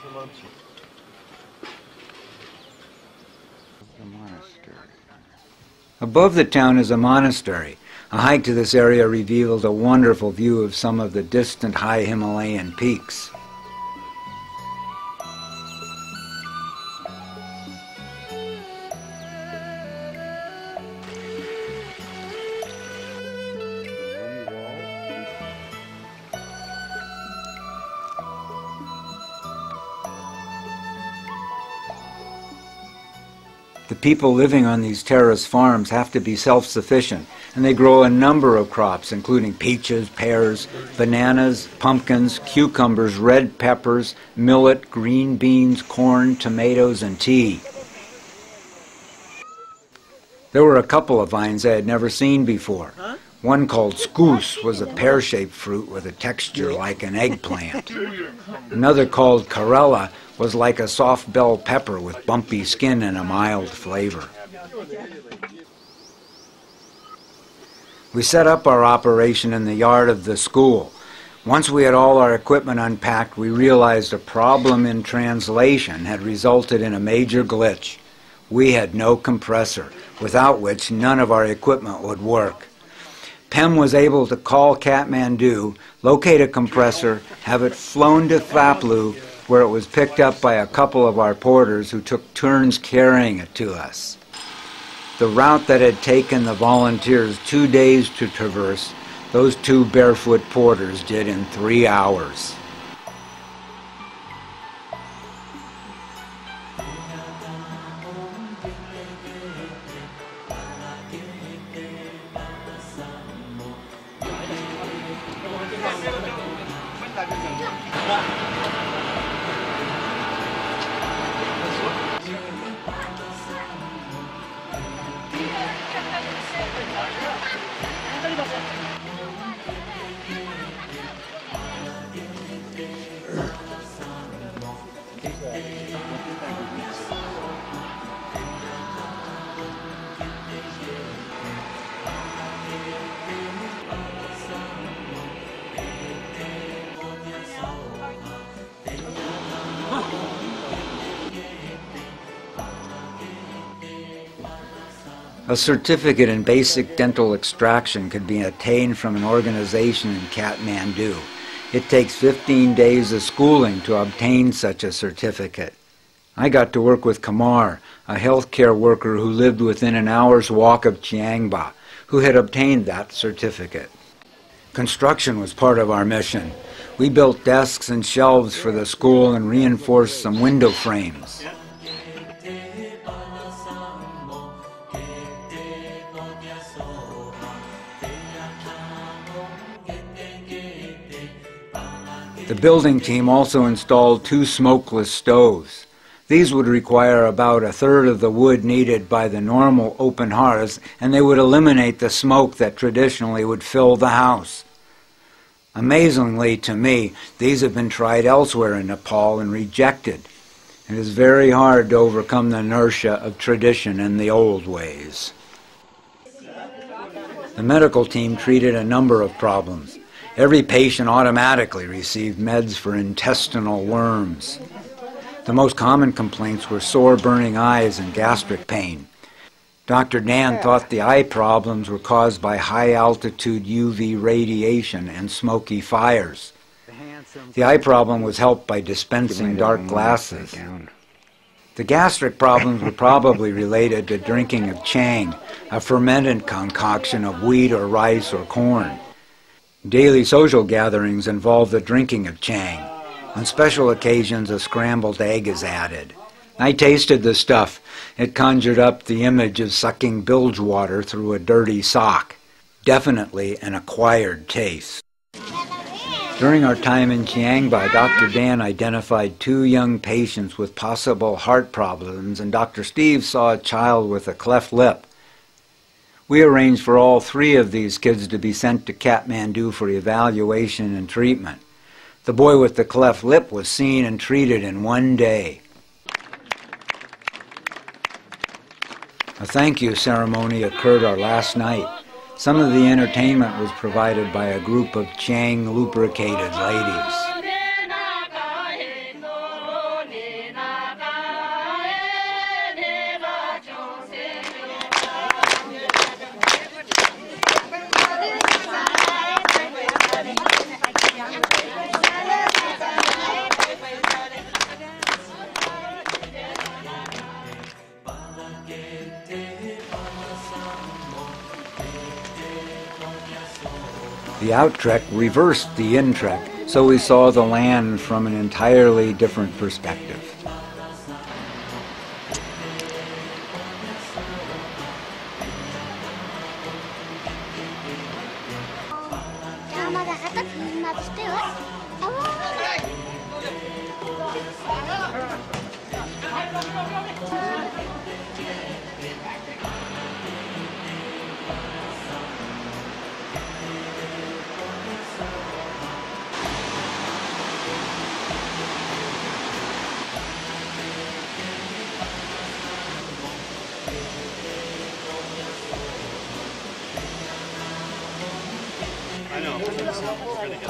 The monastery. Above the town is a monastery. A hike to this area revealed a wonderful view of some of the distant high Himalayan peaks. The people living on these terrace farms have to be self-sufficient, and they grow a number of crops, including peaches, pears, bananas, pumpkins, cucumbers, red peppers, millet, green beans, corn, tomatoes, and tea. There were a couple of vines I had never seen before. One called skoos was a pear-shaped fruit with a texture like an eggplant. Another called karela was like a soft bell pepper with bumpy skin and a mild flavor. We set up our operation in the yard of the school. Once we had all our equipment unpacked, we realized a problem in translation had resulted in a major glitch. We had no compressor, without which none of our equipment would work. Pem was able to call Kathmandu, locate a compressor, have it flown to Thaplu, where it was picked up by a couple of our porters who took turns carrying it to us. The route that had taken the volunteers 2 days to traverse, those two barefoot porters did in 3 hours. A certificate in basic dental extraction could be attained from an organization in Kathmandu. It takes 15 days of schooling to obtain such a certificate. I got to work with Kamar, a healthcare worker who lived within an hour's walk of Chiangba, who had obtained that certificate. Construction was part of our mission. We built desks and shelves for the school and reinforced some window frames. The building team also installed 2 smokeless stoves. These would require about 1/3 of the wood needed by the normal open hearths, and they would eliminate the smoke that traditionally would fill the house. Amazingly to me, these have been tried elsewhere in Nepal and rejected. It is very hard to overcome the inertia of tradition and the old ways. The medical team treated a number of problems. Every patient automatically received meds for intestinal worms. The most common complaints were sore burning eyes and gastric pain. Dr. Dan thought the eye problems were caused by high-altitude UV radiation and smoky fires. The eye problem was helped by dispensing dark glasses. The gastric problems were probably related to drinking of chang, a fermented concoction of wheat or rice or corn. Daily social gatherings involve the drinking of chang. On special occasions, a scrambled egg is added. I tasted the stuff. It conjured up the image of sucking bilge water through a dirty sock. Definitely an acquired taste. During our time in Chiangba, Dr. Dan identified 2 young patients with possible heart problems, and Dr. Steve saw a child with a cleft lip. We arranged for all 3 of these kids to be sent to Kathmandu for evaluation and treatment. The boy with the cleft lip was seen and treated in 1 day. A thank you ceremony occurred our last night. Some of the entertainment was provided by a group of Chang lubricated ladies. The out-trek reversed the in-trek, so we saw the land from an entirely different perspective. I know. It's really good.